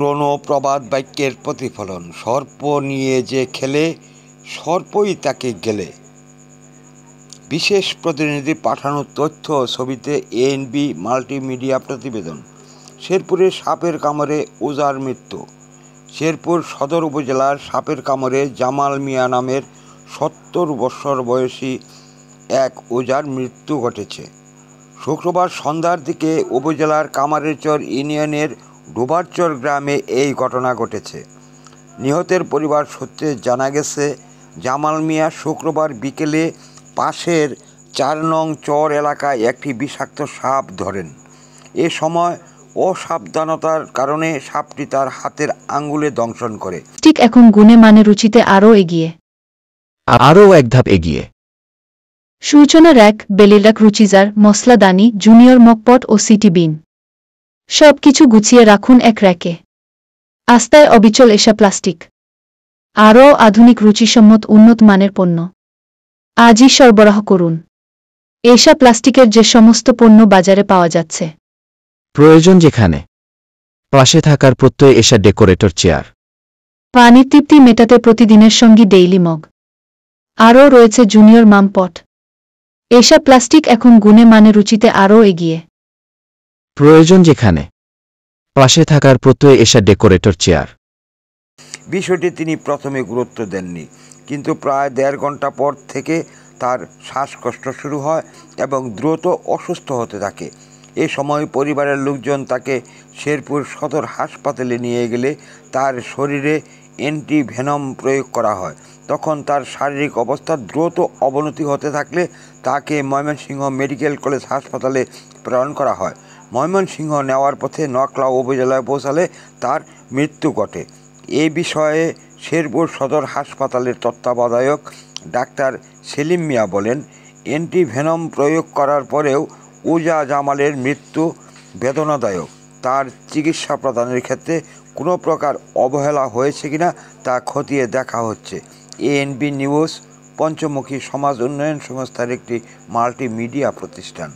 পুরনো প্রবাদ বাক্যের প্রতিফলন। সর্প নিয়ে যে খেলে, সর্পই তাকে গেলে। বিশেষ প্রতিনিধি পাঠানো তথ্য ছবিতে এএনবি মাল্টিমিডিয়া প্রতিবেদন। শেরপুরে সাপের কামড়ে ওঝার মৃত্যু। শেরপুর সদর উপজেলার সাপের কামড়ে জামাল মিয়া নামের ৭০ বছর বয়সী এক ওঝার মৃত্যু ঘটেছে। শুক্রবার সন্ধ্যার দিকে উপজেলার কামারেরচর ইউনিয়নের ডোবারচর গ্রামে এই ঘটনা ঘটেছে। নিহতের পরিবার সূত্রে জানা গেছে, জামাল মিয়া শুক্রবার বিকেলে পাশের ৪ নং চর এলাকায় একটি বিষাক্ত সাপ ধরেন। এ সময় অসাবধানতার কারণে সাপটি তার হাতের আঙ্গুলে দংশন করে। ঠিক এখন গুণে মানে রুচিতে আরও এগিয়ে। এক ধাপ এগিয়ে। সূচনা র্যাক, বেলিরাক, রুচিজার, মশলাদানি, জুনিয়র মকপট ও সিটি বিন সব কিছু গুছিয়ে রাখুন এক র্যাকে। আস্তায় অবিচল এসা প্লাস্টিক, আরও আধুনিক রুচিসম্মত উন্নত মানের পণ্য আজই সরবরাহ করুন। এসা প্লাস্টিকের যে সমস্ত পণ্য বাজারে পাওয়া যাচ্ছে, প্রয়োজন যেখানে, পাশে থাকার প্রত্যয় এসা ডেকোরেটর চেয়ার। পানির তৃপ্তি মেটাতে প্রতিদিনের সঙ্গী ডেইলি মগ। আরও রয়েছে জুনিয়র মামপট। এসা প্লাস্টিক এখন গুণে মানে রুচিতে আরও এগিয়ে। প্রয়োজন যেখানে, পাশে থাকার প্রত্যয় এসা ডেকোরেটর চেয়ার। বিষয়টি তিনি প্রথমে গুরুত্ব দেননি, কিন্তু প্রায় ১.৫ ঘন্টা পর থেকে তার শ্বাসকষ্ট শুরু হয় এবং দ্রুত অসুস্থ হতে থাকে। এ সময় পরিবারের লোকজন তাকে শেরপুর সদর হাসপাতালে নিয়ে গেলে তার শরীরে অ্যান্টিভেনম প্রয়োগ করা হয়। তখন তার শারীরিক অবস্থার দ্রুত অবনতি হতে থাকলে তাকে ময়মনসিংহ মেডিকেল কলেজ হাসপাতালে প্রেরণ করা হয়। ময়মনসিংহ নেওয়ার পথে নকলা উপজেলায় পৌঁছালে তার মৃত্যু ঘটে। এ বিষয়ে শেরপুর সদর হাসপাতালের তত্ত্বাবধায়ক ডাক্তার সেলিম মিয়া বলেন, অ্যান্টিভেনম প্রয়োগ করার পরেও ওঝা জামালের মৃত্যু বেদনাদায়ক। তার চিকিৎসা প্রদানের ক্ষেত্রে কোনো প্রকার অবহেলা হয়েছে কিনা তা খতিয়ে দেখা হচ্ছে। এএনবি নিউজ পঞ্চমুখী সমাজ উন্নয়ন সংস্থার একটি মাল্টিমিডিয়া প্রতিষ্ঠান।